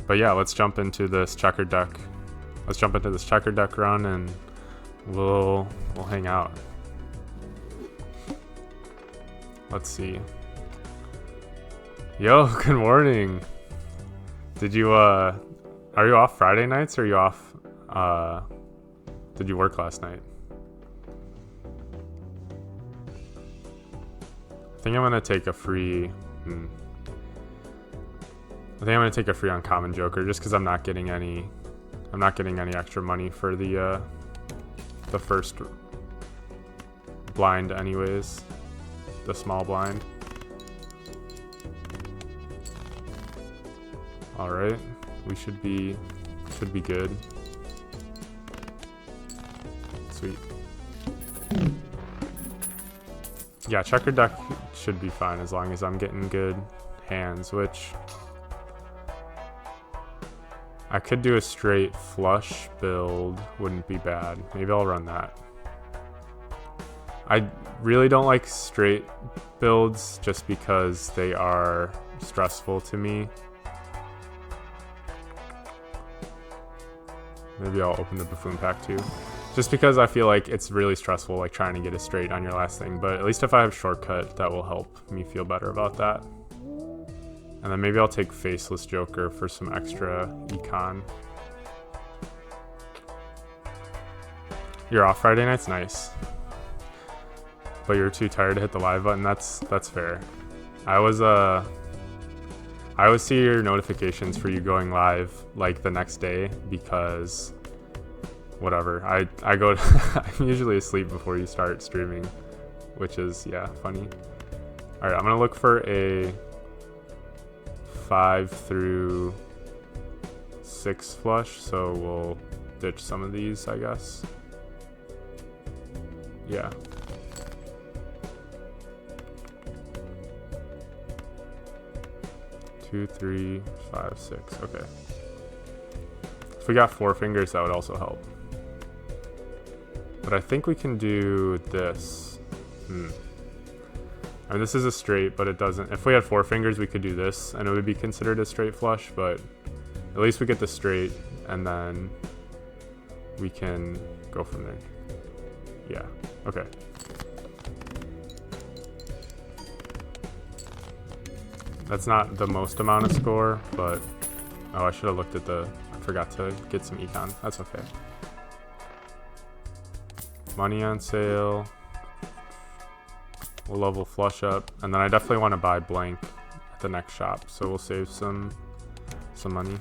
But yeah, let's jump into this checker deck. Let's jump into this checker deck run and we'll hang out. Let's see. Yo, good morning. Did you are you off Friday nights or are you off did you work last night? I think I'm gonna take a free uncommon Joker just because I'm not getting any extra money for the first blind anyways. The small blind. Alright. We should be good. Sweet. Yeah, checker deck should be fine as long as I'm getting good hands, which I could do a straight flush build, wouldn't be bad. Maybe I'll run that. I really don't like straight builds just because they are stressful to me. Maybe I'll open the buffoon pack too. Just because I feel like it's really stressful, like trying to get a straight on your last thing. But at least if I have shortcut, that will help me feel better about that. And then maybe I'll take Faceless Joker for some extra econ. You're off Friday nights? Nice. But you're too tired to hit the live button? That's fair. I always see your notifications for you going live like the next day because whatever. I go to I'm usually asleep before you start streaming, which is yeah, funny. Alright, I'm gonna look for a 5 through 6 flush, so we'll ditch some of these, I guess. Yeah. Two, 3, 5, 6. Okay. If we got 4 fingers, that would also help. But I think we can do this. I mean, this is a straight, but it doesn't. If we had 4 fingers, we could do this, and it would be considered a straight flush. But at least we get the straight, and then we can go from there. Yeah. Okay. That's not the most amount of score, but oh, I should have looked at I forgot to get some econ. That's okay. Money on sale. We'll level flush up, and then I definitely want to buy blank at the next shop, so we'll save some money.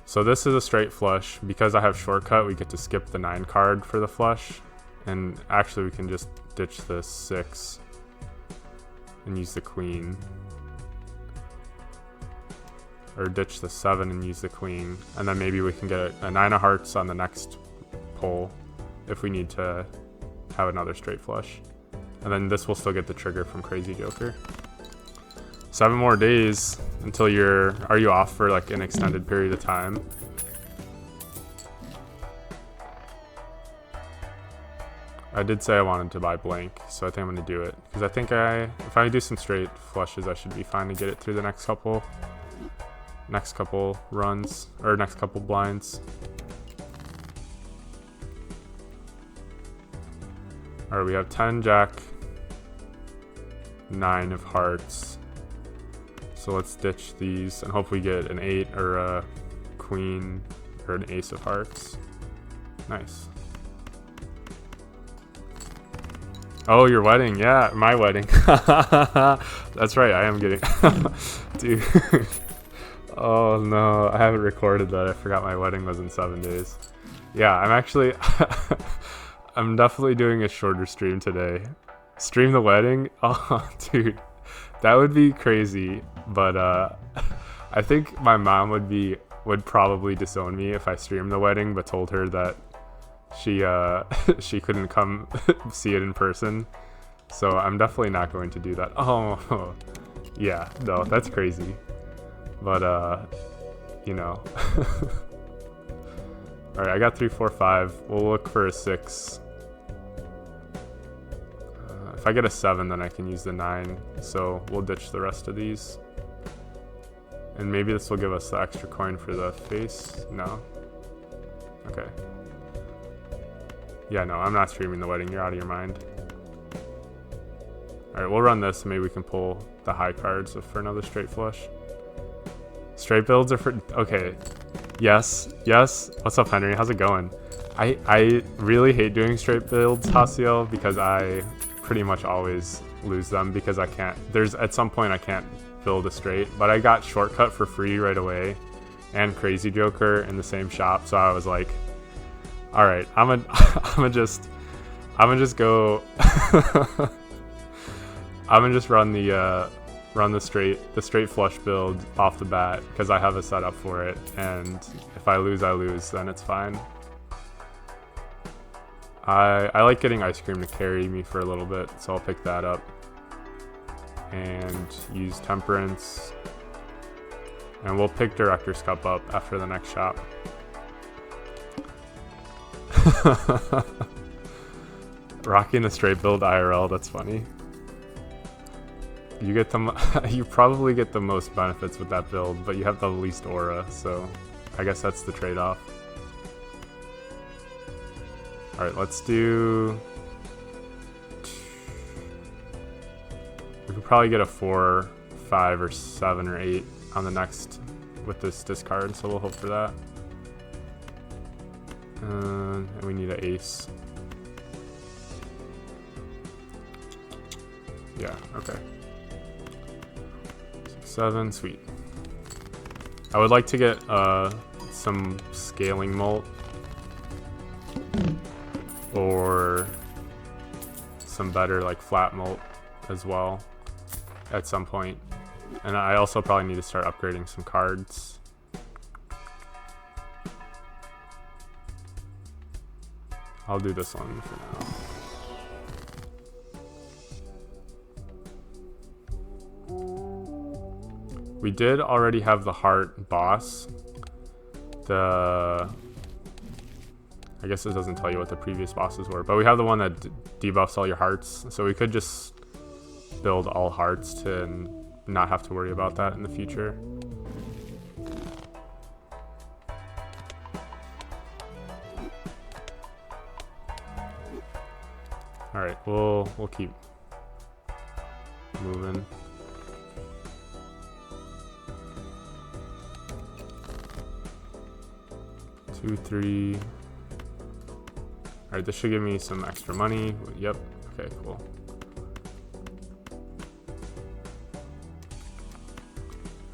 So this is a straight flush. Because I have shortcut, we get to skip the 9 card for the flush, and actually we can just ditch the 6 and use the queen, or ditch the 7 and use the queen, and then maybe we can get a 9 of hearts on the next pull if we need to have another straight flush, and then this will still get the trigger from Crazy Joker. 7 more days until are you off for like an extended period of time? I did say I wanted to buy blank, so I think I'm gonna do it. Because I think if I do some straight flushes, I should be fine to get it through the next couple runs, or next couple blinds. Alright, we have 10 jack, 9 of hearts. So let's ditch these and hope we get an 8 or a queen or an ace of hearts. Nice. Oh, your wedding. Yeah, my wedding. That's right, I am getting... Dude. Oh no, I haven't recorded that. I forgot my wedding was in 7 days. Yeah, I'm actually... I'm definitely doing a shorter stream today. Stream the wedding? Oh, dude. That would be crazy, but I think my mom would probably disown me if I streamed the wedding but told her that she couldn't come see it in person. So I'm definitely not going to do that. Oh, yeah, no, that's crazy. But you know. All right, I got 3, 4, 5. We'll look for a 6. If I get a 7, then I can use the 9. So we'll ditch the rest of these. And maybe this will give us the extra coin for the face. No. Okay. Yeah, no, I'm not streaming the wedding. You're out of your mind. All right, we'll run this. And maybe we can pull the high cards for another straight flush. Straight builds are for... Okay. Yes. Yes. What's up, Henry? How's it going? I really hate doing straight builds, Hasiel, because I pretty much always lose them because I can't... At some point I can't build a straight, but I got shortcut for free right away and Crazy Joker in the same shop, so I was like, all right, I'm gonna just go I'm gonna just run the straight flush build off the bat because I have a setup for it, and if I lose, then it's fine. I like getting ice cream to carry me for a little bit, so I'll pick that up and use Temperance, and we'll pick Director's Cup up after the next shop. Rocking the straight build IRL, that's funny. You probably get the most benefits with that build, but you have the least aura, so I guess that's the trade-off. Alright, let's do... We could probably get a 4, 5, or 7, or 8 on the next with this discard, so we'll hope for that. And we need an ace. Yeah, okay. 6, 7, sweet. I would like to get some scaling mult or some better like flat mult as well at some point. And I also probably need to start upgrading some cards. I'll do this one for now. We did already have the heart boss. I guess it doesn't tell you what the previous bosses were, but we have the one that debuffs all your hearts, so we could just build all hearts to not have to worry about that in the future. All right, we'll keep moving. Two, 3. All right, this should give me some extra money. Yep. Okay, cool.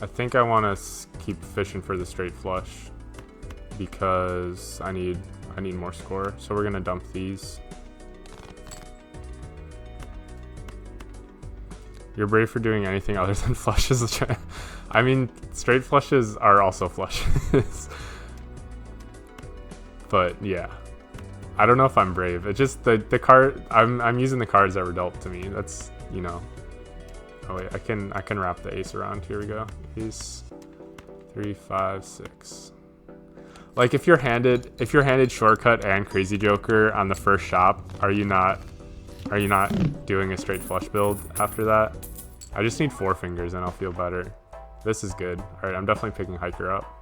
I think I want to keep fishing for the straight flush because I need more score. So we're gonna dump these. You're brave for doing anything other than flushes. I mean, straight flushes are also flushes. But yeah, I don't know if I'm brave. It's just the card. I'm using the cards that were dealt to me. That's, you know. Oh wait, I can wrap the ace around. Here we go. Ace, 3, 5, 6. Like if you're handed shortcut and Crazy Joker on the first shop, are you not doing a straight flush build after that? I just need 4 fingers and I'll feel better. This is good. All right, I'm definitely picking Hiker up.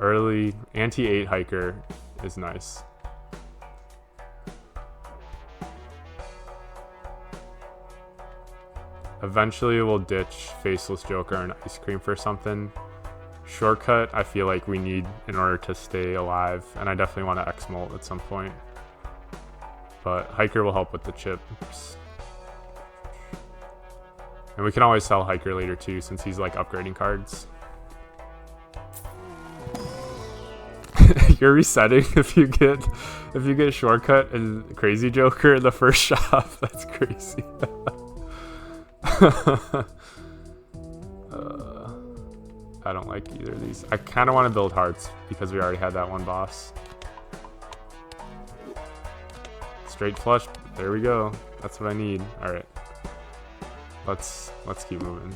Early anti-8 Hiker is nice. Eventually we'll ditch Faceless Joker and Ice Cream for something. Shortcut I feel like we need in order to stay alive, and I definitely want to X-Molt at some point. But Hiker will help with the chips. And we can always sell Hiker later too, since he's like upgrading cards. You're resetting if you get shortcut and Crazy Joker in the first shop. That's crazy. I don't like either of these. I kind of want to build hearts because we already had that one boss. Straight flush. There we go. That's what I need. All right. Let's keep moving.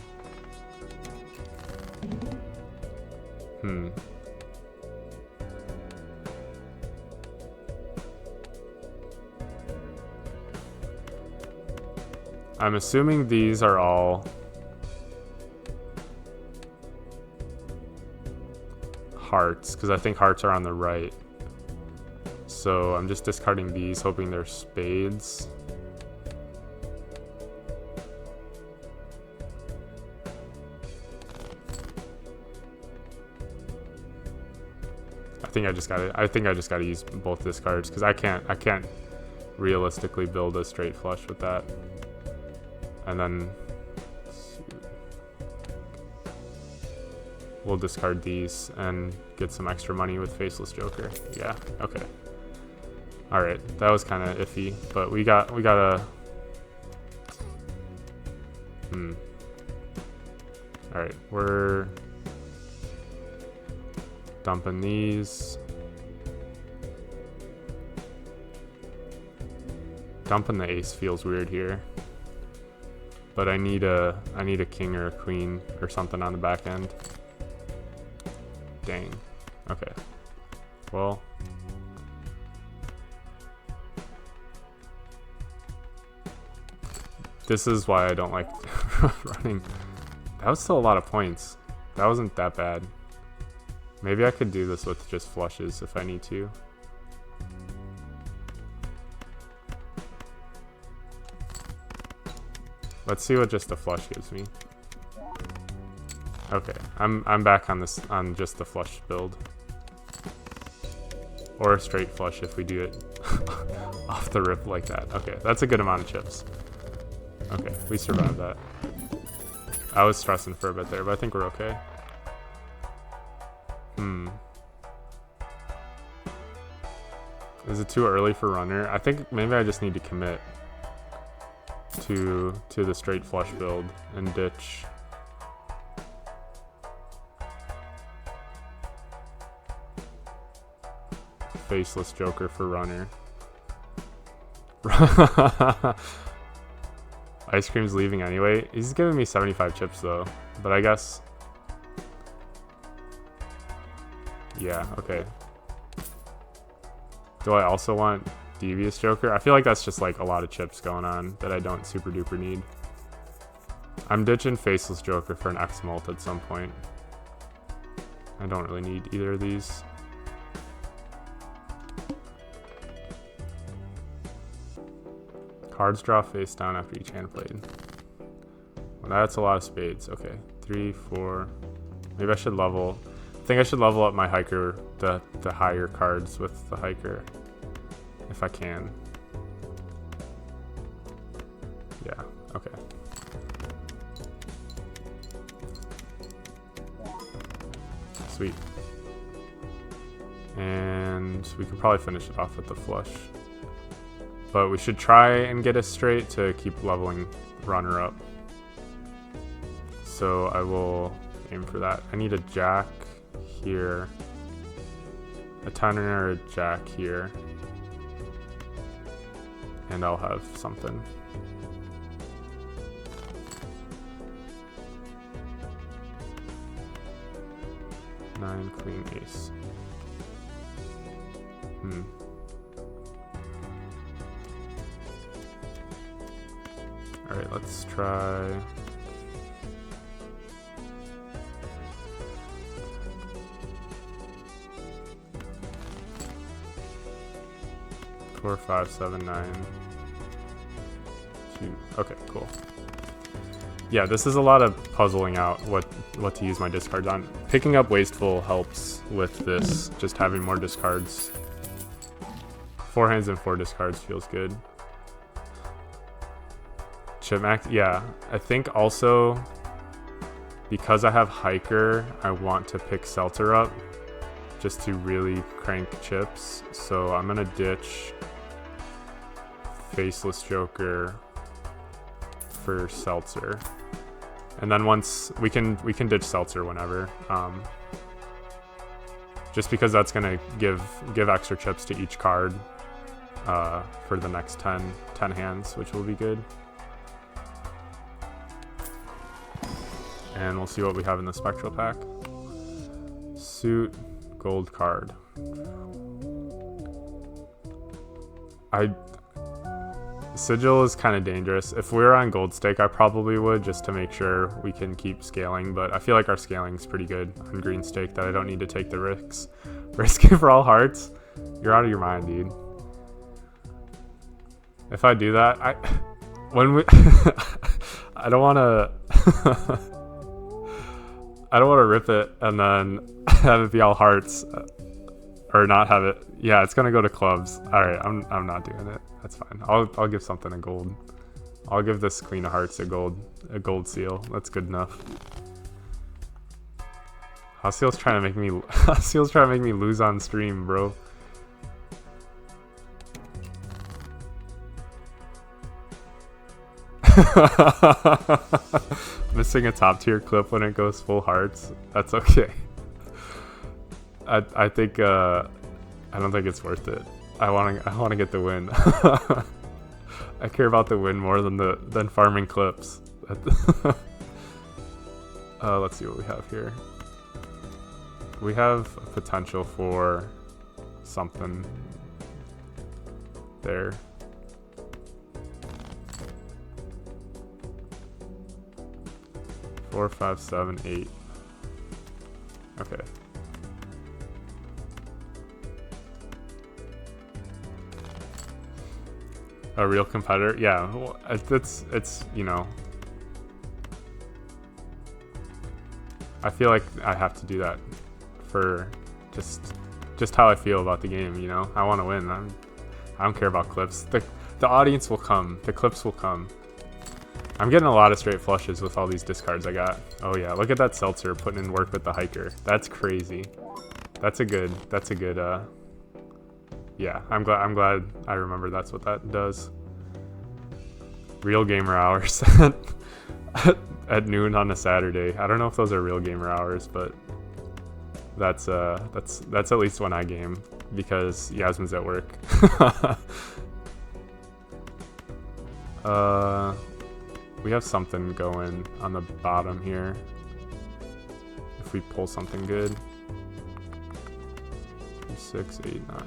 I'm assuming these are all hearts, because I think hearts are on the right. So I'm just discarding these, hoping they're spades. I think I just gotta use both discards, because I can't realistically build a straight flush with that. And then we'll discard these and get some extra money with Faceless Joker. Yeah, okay. Alright, that was kind of iffy, but we got a... Alright, we're dumping these. Dumping the ace feels weird here. But I need a king or a queen or something on the back end. Dang. Okay. Well. This is why I don't like running. That was still a lot of points. That wasn't that bad. Maybe I could do this with just flushes if I need to. Let's see what just the flush gives me. Okay, I'm back on this on just the flush build. Or a straight flush if we do it off the rip like that. Okay, that's a good amount of chips. Okay, we survived that. I was stressing for a bit there, but I think we're okay. Is it too early for runner? I think maybe I just need to commit to the straight flush build and ditch Faceless Joker for runner. Ice Cream's leaving anyway. He's giving me 75 chips though, but I guess... Yeah, okay. Do I also want Devious Joker? I feel like that's just like a lot of chips going on that I don't super duper need. I'm ditching Faceless Joker for an X mult at some point. I don't really need either of these. Cards draw face down after each hand played. Well, that's a lot of spades. Okay, 3, 4. Maybe I should level. I think I should level up my hiker, the higher cards with the hiker, if I can. Yeah, okay. Sweet. And we could probably finish it off with the flush. But we should try and get a straight to keep leveling runner up. So I will aim for that. I need a jack here, a 10 or a jack here, and I'll have something. Nine, queen, ace. Alright, let's try... Four, 5, 7, 9. 2. Okay, cool. Yeah, this is a lot of puzzling out what to use my discards on. Picking up Wasteful helps with this, just having more discards. 4 hands and 4 discards feels good. Chip max, yeah. I think also, because I have Hiker, I want to pick Seltzer up just to really crank chips. So I'm gonna ditch Faceless Joker for Seltzer, and then once we can ditch Seltzer whenever, just because that's gonna give extra chips to each card for the next 10 hands, which will be good. And we'll see what we have in the Spectral pack. Suit, gold card. Sigil is kind of dangerous. If we were on gold stake, I probably would, just to make sure we can keep scaling, but I feel like our scaling is pretty good on green stake that I don't need to take the risks. Risking for all hearts? You're out of your mind, dude. If I do that, I don't want to I don't want to rip it and then have it be all hearts, or not have it. Yeah, it's gonna go to clubs. All right, I'm not doing it. That's fine. I'll give something a gold. I'll give this queen of hearts a gold seal. That's good enough. Hostale's trying to make me Hostale's trying to make me lose on stream, bro. Missing a top tier clip when it goes full hearts. That's okay. I think I don't think it's worth it. I want to get the win. I care about the win more than farming clips. Let's see what we have here. We have a potential for something there. Four, 5, 7, 8. Okay. A real competitor? Yeah, well, it's you know. I feel like I have to do that for just how I feel about the game, you know? I want to win. I don't care about clips. The audience will come. The clips will come. I'm getting a lot of straight flushes with all these discards I got. Oh yeah, look at that Seltzer putting in work with the hiker. That's crazy. That's a good yeah, I'm glad I remember that's what that does. Real gamer hours at noon on a Saturday. I don't know if those are real gamer hours, but that's at least when I game, because Yasmin's at work. We have something going on the bottom here. If we pull something good. 6, 8, 9.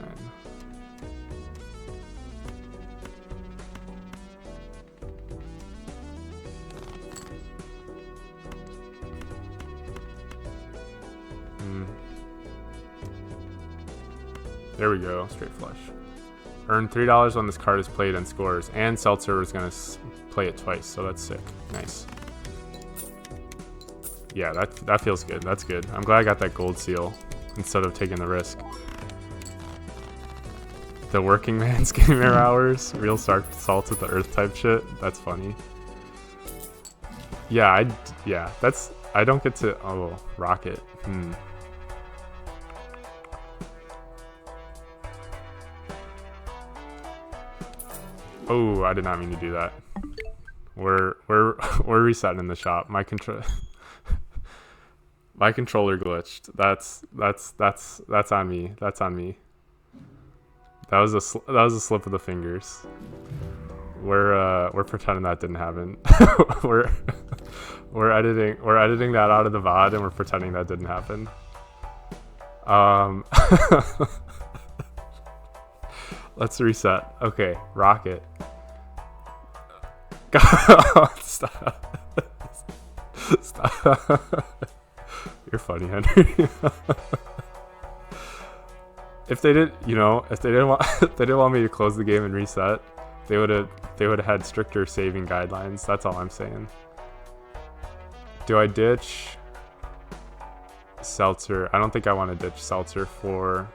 There we go, straight flush. Earn $3 when this card is played and scores, and Seltzer is gonna play it twice, so that's sick. Nice. Yeah, that feels good. That's good. I'm glad I got that gold seal instead of taking the risk. The working man's gamer hours, real salt with the earth type shit. That's funny. Yeah, I don't get to. Oh, rocket. Oh, I did not mean to do that. We're resetting the shop. My controller glitched. That's on me. That's on me. That was a slip of the fingers. We're pretending that didn't happen. we're editing that out of the VOD, and we're pretending that didn't happen. Let's reset. Okay, rocket. Stop. Stop. You're funny, Henry. If they didn't want me to close the game and reset, they would have had stricter saving guidelines. That's all I'm saying. Do I ditch Seltzer? I don't think I want to ditch Seltzer for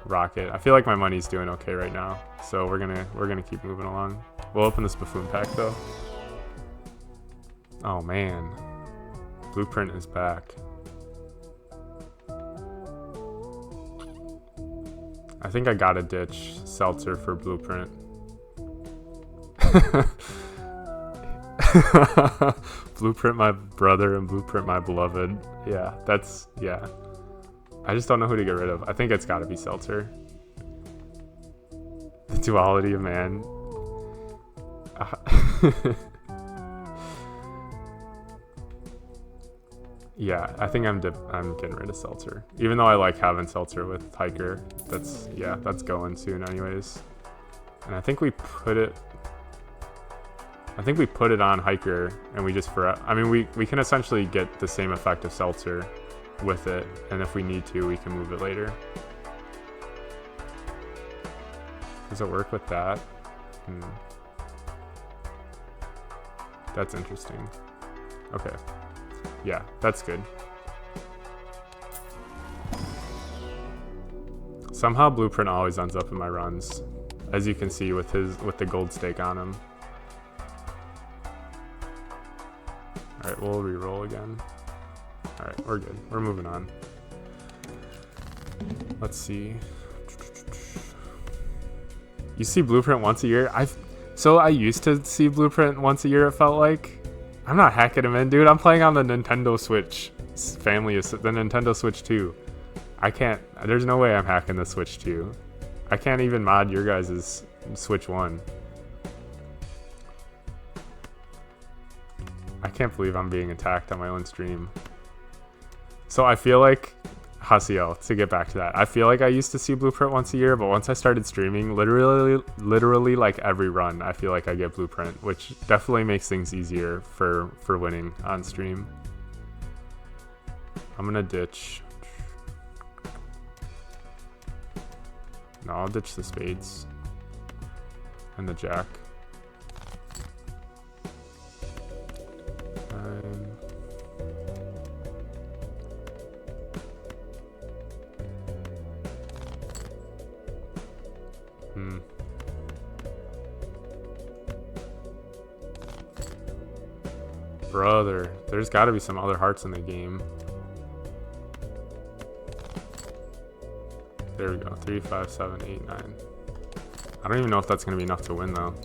rocket. I feel like my money's doing okay right now, so we're gonna keep moving along. We'll open this buffoon pack though. Oh man, Blueprint is back. I think I gotta ditch Seltzer for Blueprint. Blueprint my brother and Blueprint my beloved. Yeah, yeah. I just don't know who to get rid of. I think it's gotta be Seltzer. The duality of man. Yeah, I think I'm getting rid of Seltzer. Even though I like having Seltzer with Hiker. That's going soon anyways. And I think we put it on Hiker, and we just I mean, we can essentially get the same effect of Seltzer with it, and if we need to, we can move it later. Does it work with that? That's interesting. Okay. Yeah, that's good. Somehow Blueprint always ends up in my runs, as you can see with the gold stake on him. Alright, we'll re-roll again. Alright, we're good. We're moving on. Let's see. You see Blueprint once a year? So I used to see Blueprint once a year, it felt like. I'm not hacking him in, dude. I'm playing on the Nintendo Switch family, the Nintendo Switch 2. I can't, there's no way I'm hacking the Switch 2. I can't even mod your guys' Switch 1. I can't believe I'm being attacked on my own stream. So I feel like, Hasiel, to get back to that, I feel like I used to see Blueprint once a year, but once I started streaming, literally like every run, I feel like I get Blueprint, which definitely makes things easier for winning on stream. I'm gonna ditch. No, I'll ditch the spades and the jack. Brother, there's got to be some other hearts in the game. There we go. 3, 5, 7, 8, 9. I don't even know if that's going to be enough to win, though.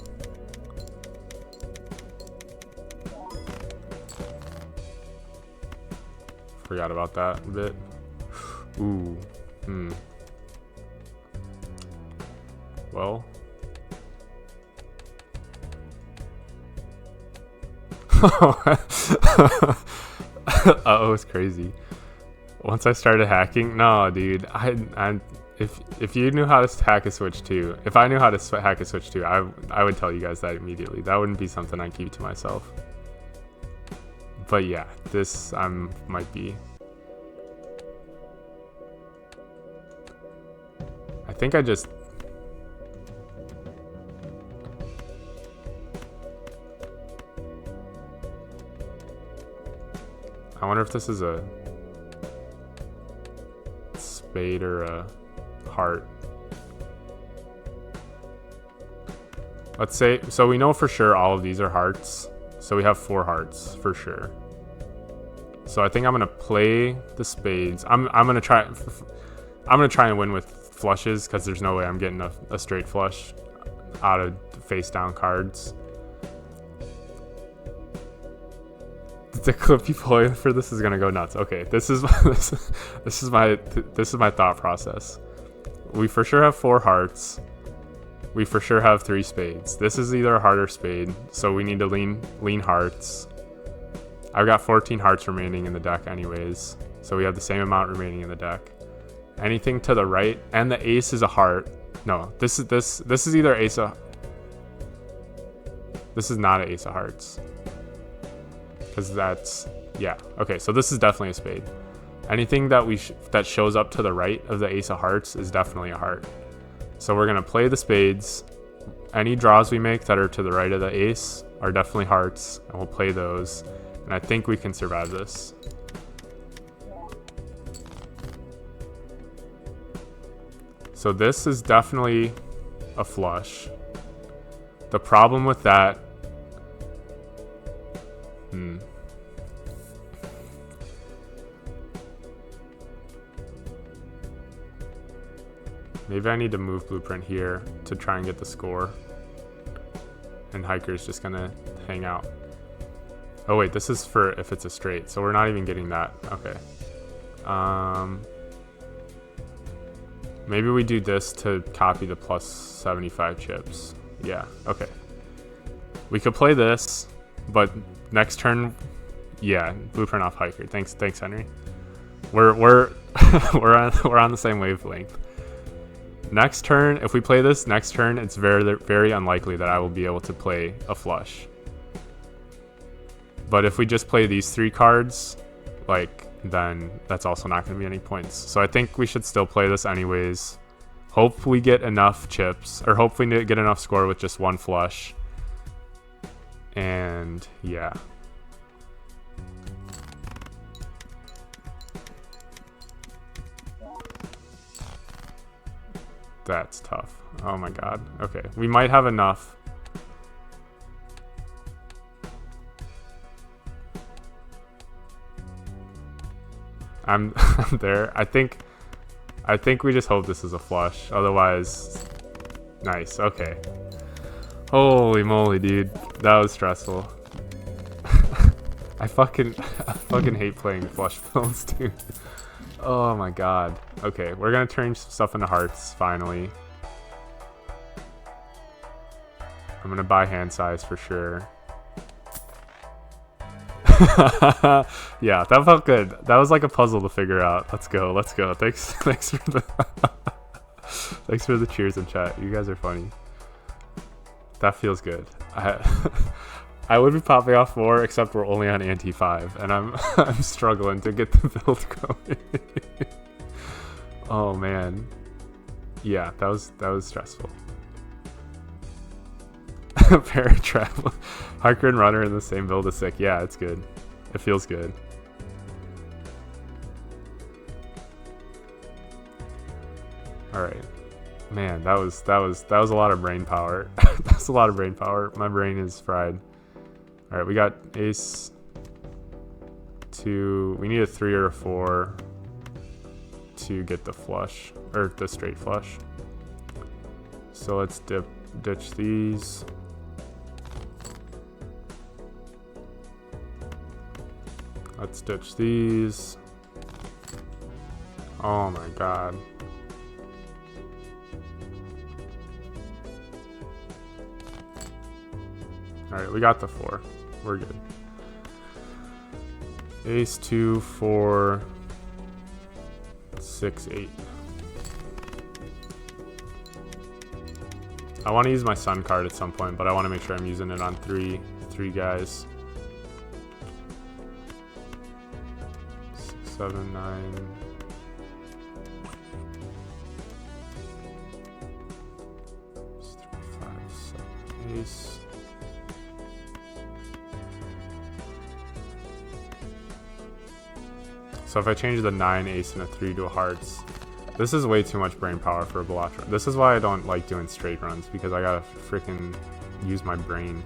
Forgot about that a bit. Ooh. Well. Uh-oh, it's crazy. Once I started hacking, no, dude. If you knew how to hack a Switch 2, if I knew how to hack a Switch 2, I would tell you guys that immediately. That wouldn't be something I'd keep to myself. But yeah, this might be. I think I just. I wonder if this is a spade or a heart. Let's say, so we know for sure all of these are hearts. So we have 4 hearts for sure. So I think I'm gonna play the spades. I'm gonna try and win with flushes because there's no way I'm getting a straight flush out of face down cards. The clip you play for this is gonna go nuts. Okay, this is my thought process. We for sure have 4 hearts. We for sure have 3 spades. This is either a heart or spade, so we need to lean hearts. I've got 14 hearts remaining in the deck anyways, so we have the same amount remaining in the deck. Anything to the right, and the ace is a heart. No, this is either ace of. This is not an ace of hearts. Because that's, yeah, okay, so this is definitely a spade. Anything that that shows up to the right of the ace of hearts is definitely a heart. So we're gonna play the spades. Any draws we make that are to the right of the ace are definitely hearts, and we'll play those. And I think we can survive this. So this is definitely a flush. The problem with that, maybe I need to move Blueprint here to try and get the score. And Hiker's just gonna hang out. Oh wait, this is for if it's a straight, so we're not even getting that. Okay. Maybe we do this to copy the plus 75 chips. Yeah, okay. We could play this, but next turn, yeah, Blueprint off Hiker. Thanks, Henry. We're we're on the same wavelength. Next turn, if we play this next turn, it's very, very unlikely that I will be able to play a flush. But if we just play these 3 cards, like, then that's also not going to be any points. So I think we should still play this anyways. Hope we get enough chips, or hope we get enough score with just 1 flush. And yeah. That's tough. Oh my god. Okay, we might have enough. I'm there. I think we just hope this is a flush. Otherwise, nice. Okay. Holy moly, dude. That was stressful. I fucking hate playing flush builds, dude. Oh my god. Okay, we're gonna turn some stuff into hearts, finally. I'm gonna buy hand size for sure. Yeah, that felt good. That was like a puzzle to figure out. Let's go, let's go. Thanks for the thanks for the cheers in chat. You guys are funny. That feels good. I would be popping off more, except we're only on anti 5, and I'm struggling to get the build going. Oh man, yeah, that was stressful. Paratravel, Harker and Runner in the same build is sick. Yeah, it's good. It feels good. All right, man, that was a lot of brain power. That's a lot of brain power. My brain is fried. All right, we got ace 2. We need a 3 or a 4 to get the flush, or the straight flush. So let's ditch these. Let's ditch these. Oh my god. Alright, we got the 4. We're good. Ace 2, 4, 6, 8. I want to use my sun card at some point, but I want to make sure I'm using it on three guys. 6, 7, 9. Ace. So if I change the 9 ace and a 3 to a hearts, this is way too much brain power for a Balatro. This is why I don't like doing straight runs, because I gotta freaking use my brain.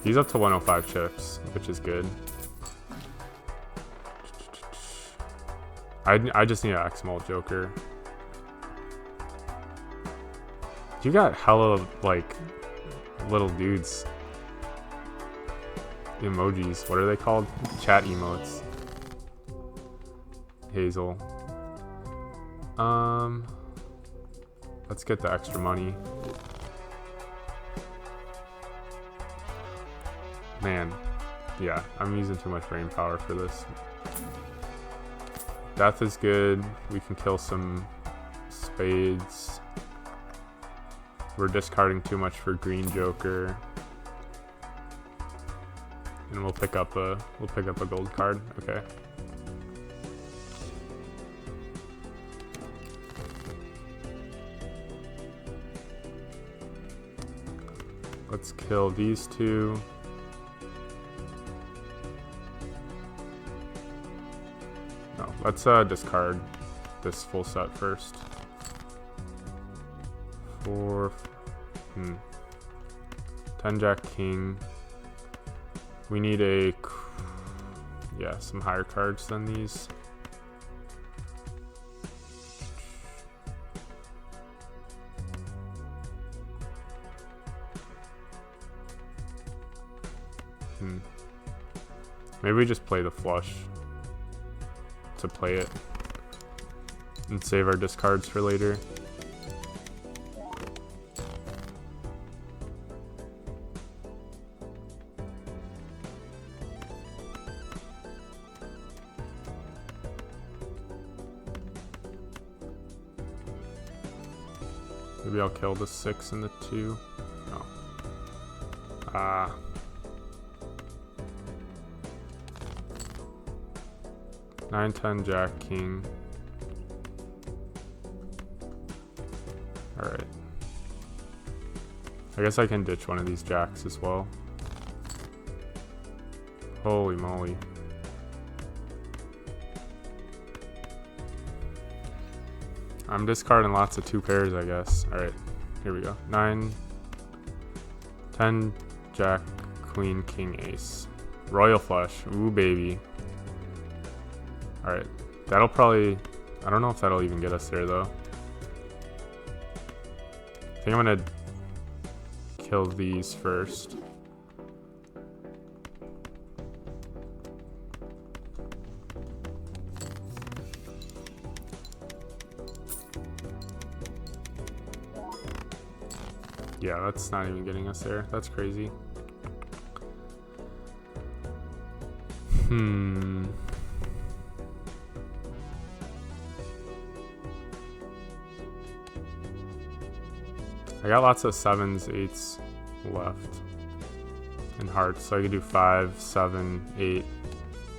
He's up to 105 chips, which is good. I just need an X-Mult Joker. You got hella, like, little dudes. Emojis. What are they called? Chat emotes. Hazel. Let's get the extra money. Man. Yeah, I'm using too much brain power for this. Death is good. We can kill some spades. We're discarding too much for green Joker. And we'll pick up a gold card. Okay. Let's kill these two. No, let's discard this full set first. 4, 10 Jack King. We need some higher cards than these. Maybe we just play the flush to play it and save our discards for later. Maybe I'll kill the 6 and the 2. No. Ah. 9, 10, Jack, King. Alright. I guess I can ditch one of these jacks as well. Holy moly. I'm discarding lots of 2 pairs, I guess. Alright, here we go. 9, 10, Jack, Queen, King, Ace. Royal Flush. Ooh, baby. Alright, that'll probably... I don't know if that'll even get us there, though. I think I'm gonna kill these first. Yeah, that's not even getting us there. That's crazy. I got lots of 7s, 8s left. And hearts, so I could do 5, 7, 8,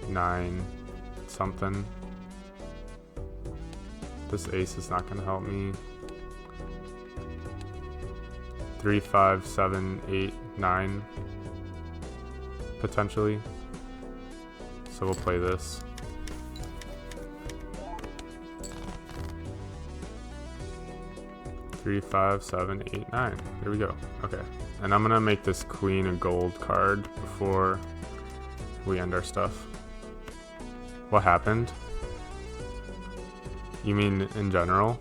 9, something. This ace is not gonna help me. 3, 5, 7, 8, 9, potentially. So we'll play this. Three, 5, 7, 8, 9. Here we go. Okay. And I'm gonna make this queen a gold card before we end our stuff. What happened? You mean in general?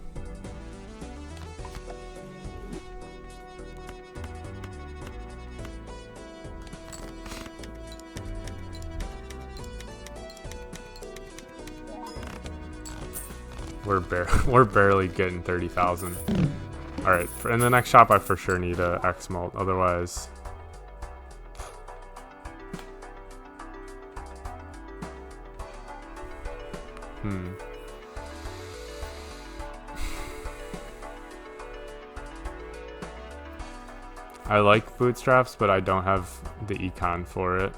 We're barely getting 30,000. All right, in the next shop, I for sure need a X mult. Otherwise, I like bootstraps, but I don't have the econ for it.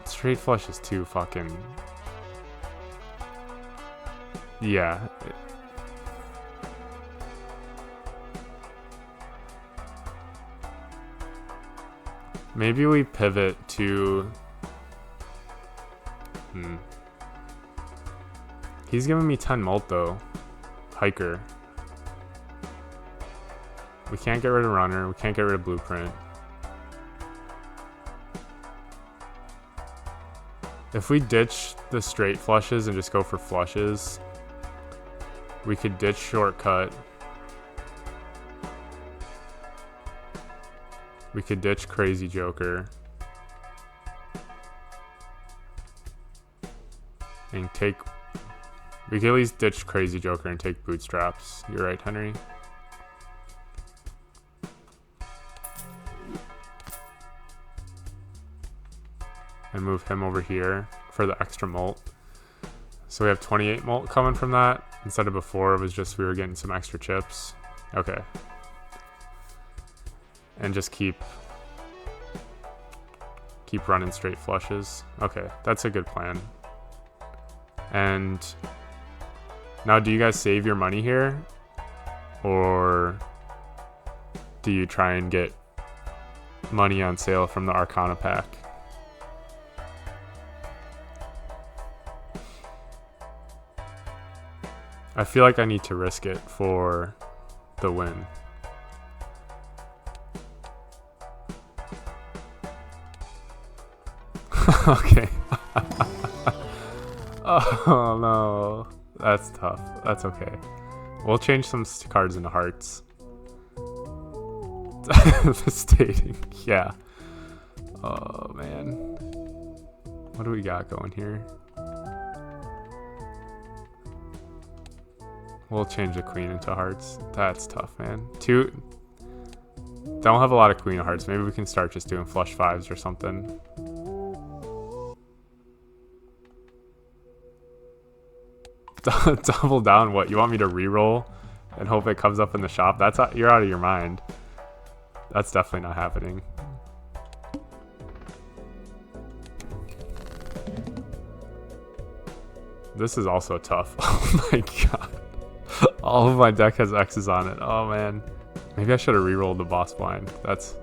Straight flush is too fucking... Yeah. Maybe we pivot to... He's giving me 10 mult though. Hiker. We can't get rid of runner. We can't get rid of blueprint. If we ditch the straight flushes and just go for flushes, we could ditch shortcut. We could ditch crazy Joker. And take... We could at least ditch crazy Joker and take bootstraps. You're right, Henry. And move him over here for the extra mult. So we have 28 mult coming from that. Instead of before, it was just we were getting some extra chips. Okay. And just keep running straight flushes. Okay, that's a good plan. And now, do you guys save your money here? Or do you try and get money on sale from the Arcana pack? I feel like I need to risk it for the win. Okay. Oh no. That's tough. That's okay. We'll change some cards into hearts. Devastating. Yeah. Oh man. What do we got going here? We'll change the queen into hearts. That's tough, man. Don't have a lot of queen of hearts. Maybe we can start just doing flush fives or something. Double down what? You want me to re-roll and hope it comes up in the shop? You're out of your mind. That's definitely not happening. This is also tough. Oh my god. All of my deck has X's on it. Oh man. Maybe I should have re-rolled the boss blind. That's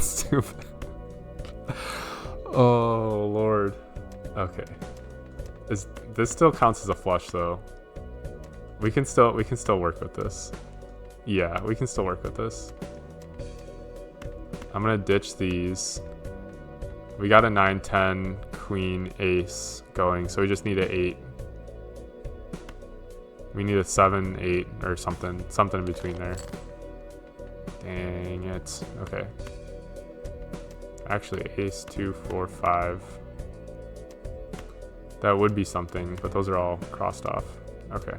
stupid. Oh lord. Okay. This still counts as a flush though. We can still work with this. Yeah, we can still work with this. I'm gonna ditch these. We got a 9, 10, queen, ace going, so we just need an 8. We need a 7, 8, or something in between there. Dang it. Okay. Actually, ace, 2, 4, 5. That would be something, but those are all crossed off. Okay.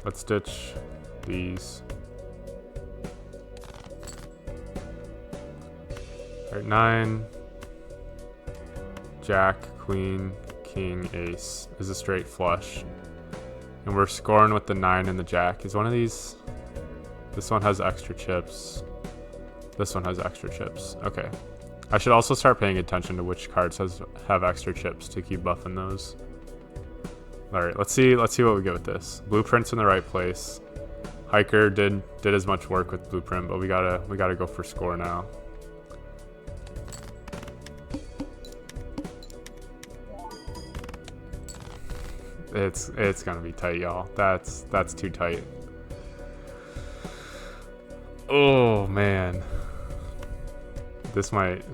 Let's ditch these. Alright, 9. Jack, queen, king, ace is a straight flush. And we're scoring with the 9 and the jack. Is one of these... This one has extra chips. This one has extra chips. Okay. I should also start paying attention to which cards have extra chips to keep buffing those. Alright, let's see what we get with this. Blueprint's in the right place. Hiker did as much work with blueprint, but we gotta go for score now. It's gonna be tight, y'all. That's too tight. Oh man. This might...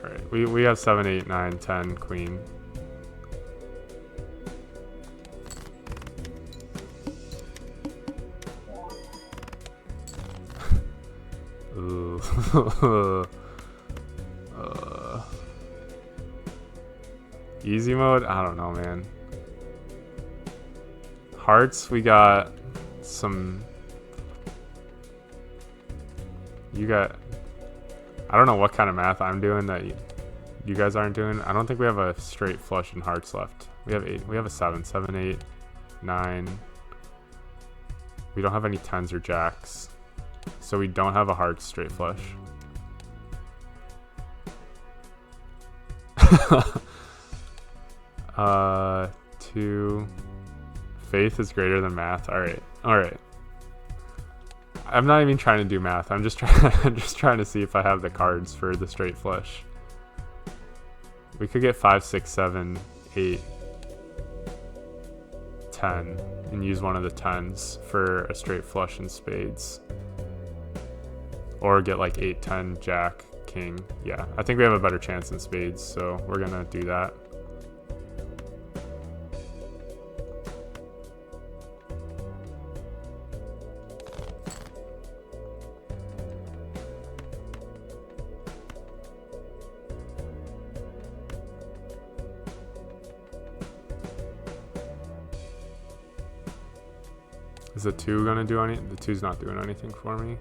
Alright, we have 7, 8, 9, 10, queen. Ooh. Easy mode? I don't know, man. Hearts, we got some... You got... I don't know what kind of math I'm doing that you guys aren't doing. I don't think we have a straight flush in hearts left. We have 8. We have a 7. 7, 8, 9. We don't have any 10s or jacks. So we don't have a hearts straight flush. Two. Faith is greater than math. Alright. I'm not even trying to do math. I'm just trying to see if I have the cards for the straight flush. We could get 5, 6, 7, 8, 10 and use one of the 10s for a straight flush in spades. Or get like 8, 10, jack, king. Yeah, I think we have a better chance in spades, so we're gonna do that. Is the 2 gonna do anything? The 2's not doing anything for me.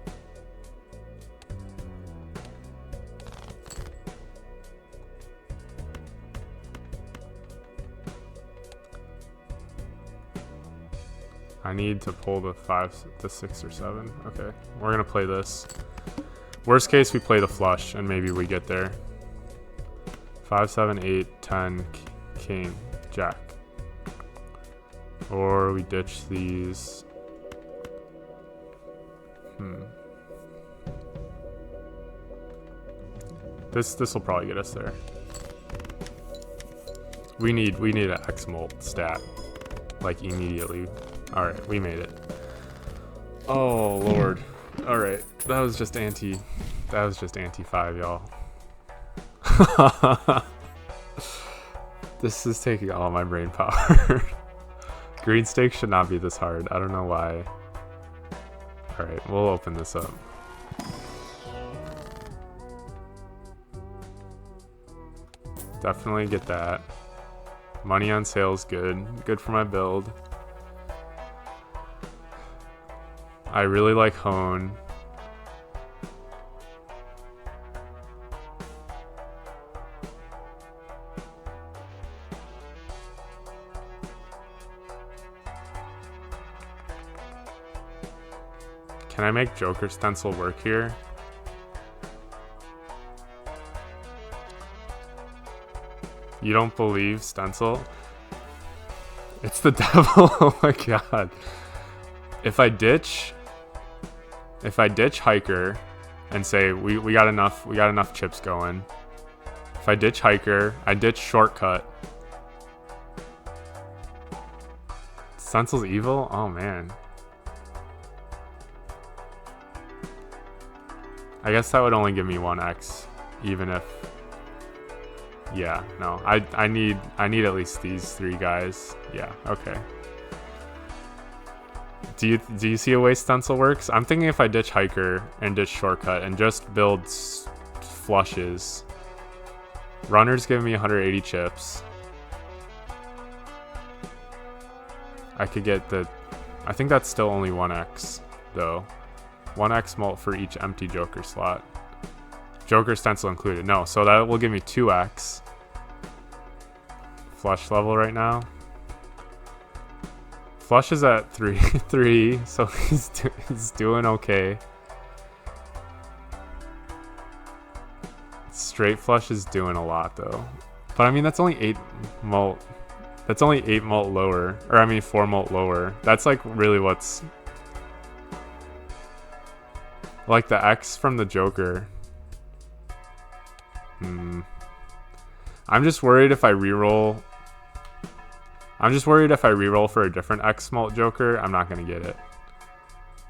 I need to pull the 5, the 6 or 7. Okay, we're gonna play this. Worst case, we play the flush and maybe we get there. 5, 7, 8, 10, king, jack. Or we ditch these. This will probably get us there. We need an X-Molt stat, like immediately. All right, we made it. Oh lord. All right, that was just anti 5, y'all. This is taking all my brain power. Green stake should not be this hard. I don't know why. All right, we'll open this up. Definitely get that. Money on sale is good. Good for my build. I really like Hone. Can I make Joker Stencil work here? You don't believe Stencil? It's the devil. Oh my god. If I ditch Hiker and say we got enough chips going. If I ditch Hiker, I ditch Shortcut. Stencil's evil? Oh man. I guess that would only give me 1x, even if... Yeah, no. I need at least these 3 guys. Yeah, okay. Do you see a way Stencil works? I'm thinking if I ditch Hiker and ditch Shortcut and just build flushes. Runner's giving me 180 chips. I could get the... I think that's still only 1x, though. 1x mult for each empty Joker slot. Joker Stencil included. No, so that will give me 2x. Flush level right now. Flush is at 3, so he's doing okay. Straight flush is doing a lot though. But I mean, that's only 8 mult. That's only 8 mult lower. Or I mean 4 mult lower. That's like really what's... Like the X from the Joker. I'm just worried if I reroll... for a different X mult Joker, I'm not gonna get it.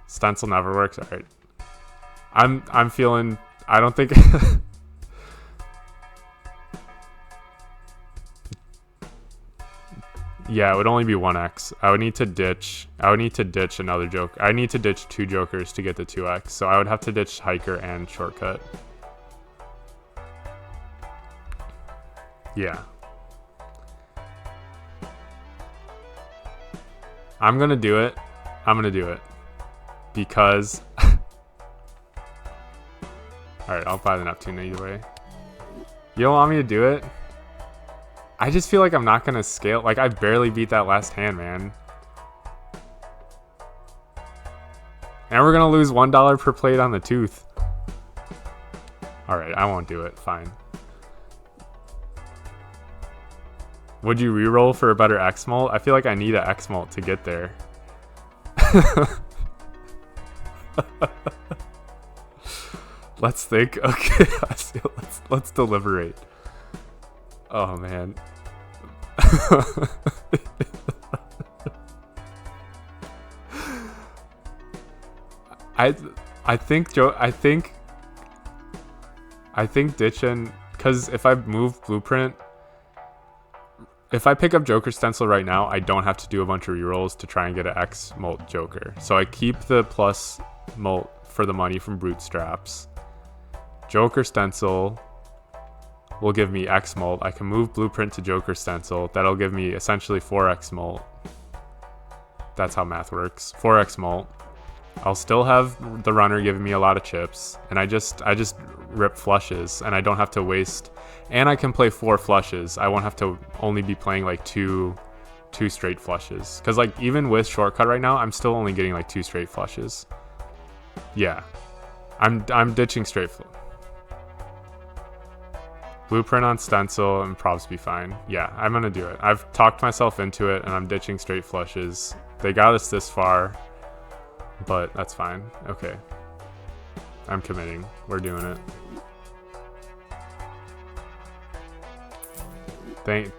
Stencil never works. Alright. I'm feeling... I don't think... Yeah, it would only be 1x. I would need to ditch another Joker. I need to ditch 2 Jokers to get the 2x. So I would have to ditch Hiker and Shortcut. Yeah. I'm gonna do it. Because... Alright, I'll buy the Neptune either way. You don't want me to do it? I just feel like I'm not gonna scale. Like, I barely beat that last hand, man. And we're gonna lose $1 per plate on the tooth. Alright, I won't do it. Fine. Would you reroll for a better X mult? I feel like I need an X mult to get there. Let's think. Okay, let's deliberate. Oh man. I think ditching, because if I move Blueprint, if I pick up Joker Stencil right now, I don't have to do a bunch of rerolls to try and get an X mult Joker. So I keep the plus mult for the money from Bootstraps. Joker Stencil will give me X mult. I can move Blueprint to Joker Stencil. That'll give me essentially 4x mult. That's how math works. 4x mult. I'll still have the runner giving me a lot of chips, and I just rip flushes, and I don't have to waste. And I can play 4 flushes. I won't have to only be playing like two straight flushes. Because like even with Shortcut right now, I'm still only getting like 2 straight flushes. Yeah, I'm ditching straight flush. Blueprint on Stencil and props be fine. Yeah, I'm gonna do it. I've talked myself into it, and I'm ditching straight flushes. They got us this far, but that's fine. Okay, I'm committing. We're doing it.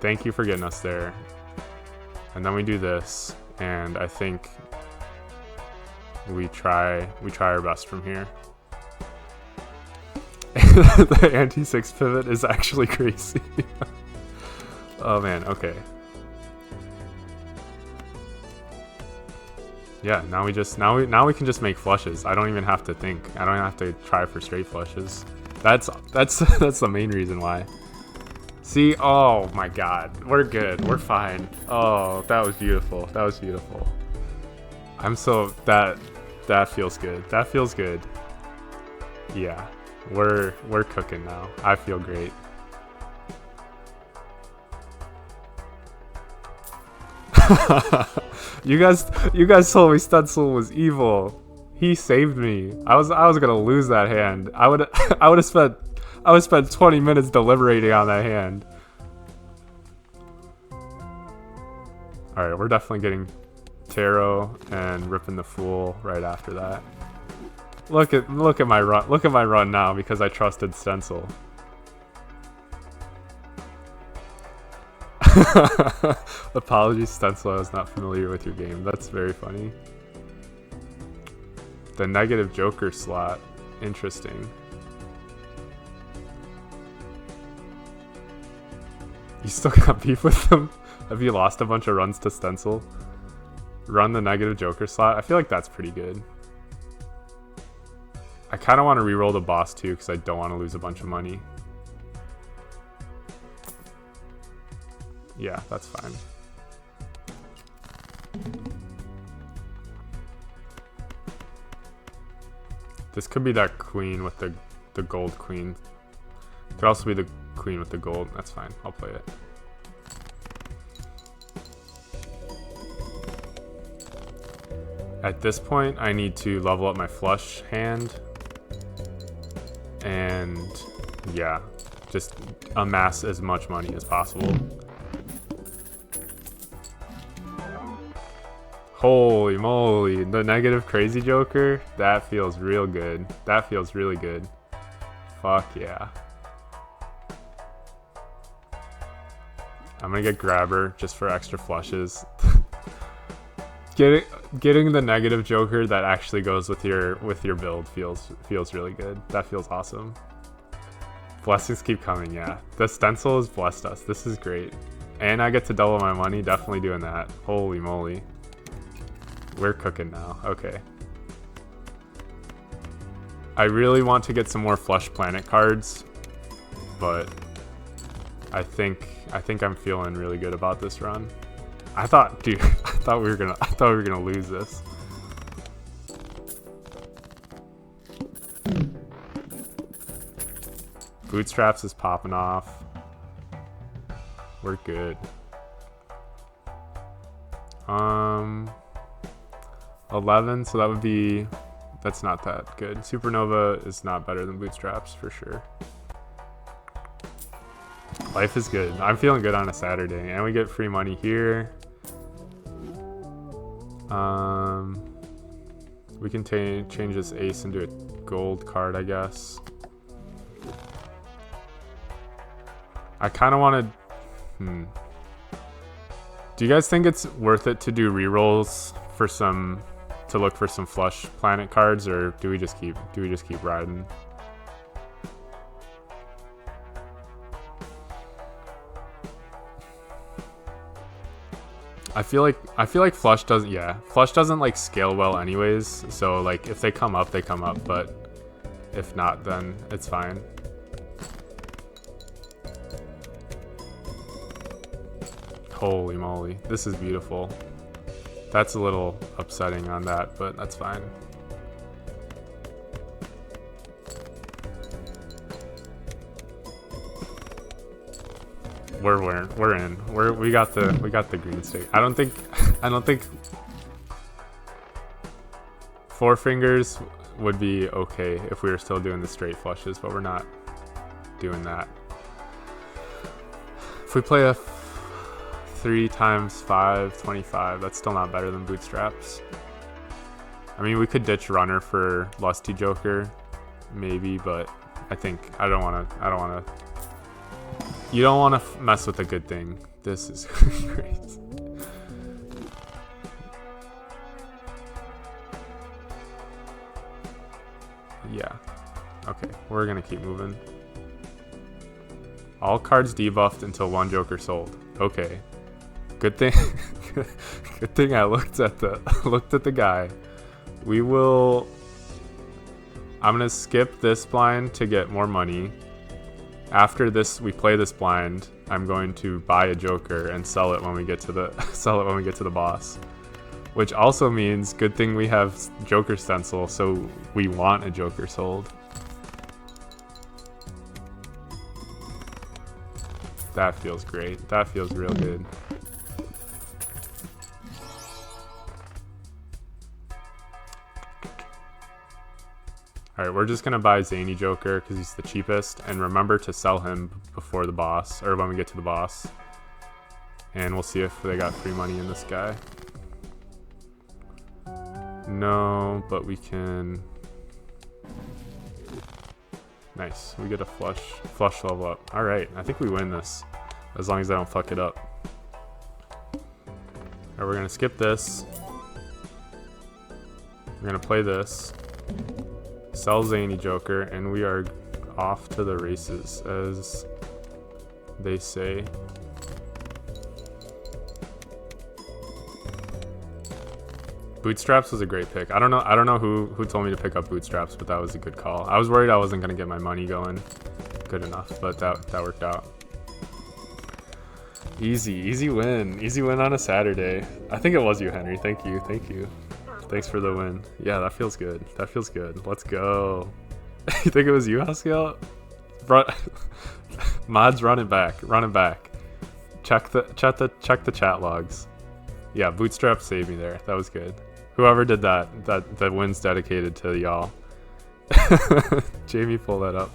Thank you for getting us there. And then we do this, and I think we try our best from here. The anti-6 pivot is actually crazy. Oh man, okay. Yeah, now we can just make flushes. I don't even have to think. I don't have to try for straight flushes. That's the main reason why. See, oh my god. We're good. We're fine. Oh, that was beautiful. That was beautiful. I'm so that feels good. That feels good. Yeah. We're cooking now. I feel great. You guys told me Stencil was evil. He saved me. I was gonna lose that hand. I would have spent 20 minutes deliberating on that hand. All right, we're definitely getting Tarot and ripping the Fool right after that. Look at my run. Look at my run now because I trusted Stencil. Apologies, Stencil. I was not familiar with your game. That's very funny. The negative Joker slot. Interesting. You still got beef with them? Have you lost a bunch of runs to Stencil? Run the negative Joker slot? I feel like that's pretty good. I kind of want to reroll the boss too because I don't want to lose a bunch of money. Yeah, that's fine. This could be that queen with the gold queen. Could also be the queen with the gold. That's fine. I'll play it. At this point, I need to level up my flush hand. And yeah, just amass as much money as possible. Holy moly, the negative crazy Joker, that feels real good. That feels really good. Fuck yeah. I'm gonna get Grabber just for extra flushes. Getting the negative Joker that actually goes with your build feels really good. That feels awesome. Blessings keep coming, yeah. The Stencil has blessed us. This is great. And I get to double my money, definitely doing that. Holy moly. We're cooking now. Okay. I really want to get some more Flush Planet cards, but I think I'm feeling really good about this run. I thought we were gonna lose this. Bootstraps is popping off. We're good. 11, so that would be, that's not that good. Supernova is not better than Bootstraps for sure. Life is good. I'm feeling good on a Saturday, and we get free money here. We can change this ace into a gold card, I guess. I kind of want to. Do you guys think it's worth it to do rerolls for to look for some Flush Planet cards, or do we just keep riding? I feel like Flush doesn't like scale well anyways, so like if they come up, they come up, but if not, then it's fine. Holy moly, this is beautiful. That's a little upsetting on that, but that's fine. We're in. We got the green stake. I don't think Four Fingers would be okay if we were still doing the straight flushes, but we're not doing that. If we play a 3 times 5, 25, that's still not better than Bootstraps. I mean, we could ditch Runner for Lusty Joker, maybe, but I don't want to. You don't want to mess with a good thing. This is great. Yeah. Okay, we're gonna keep moving. All cards debuffed until 1 Joker sold. Okay. Good thing. Good thing I looked at the guy. I'm gonna skip this blind to get more money. After this, we play this blind. I'm going to buy a Joker and sell it when we get to the boss. Which also means good thing we have Joker Stencil, so we want a Joker sold. That feels great. That feels real good. All right, we're just gonna buy Zany Joker because he's the cheapest, and remember to sell him before the boss, or when we get to the boss. And we'll see if they got free money in this guy. No, but we can. Nice, we get a flush level up. All right, I think we win this, as long as I don't fuck it up. All right, we're gonna skip this. We're gonna play this. Sell Zany Joker, and we are off to the races, as they say. Bootstraps was a great pick. I don't know who told me to pick up Bootstraps, but that was a good call. I was worried I wasn't gonna get my money going good enough, but that worked out. Easy win on a Saturday. I think it was you, Henry. Thank you. Thanks for the win. Yeah, that feels good. Let's go. You think it was you, Haskell? Mods running back. Check the chat logs. Yeah, Bootstrap saved me there. That was good. Whoever did that win's dedicated to y'all. Jamie, pull that up.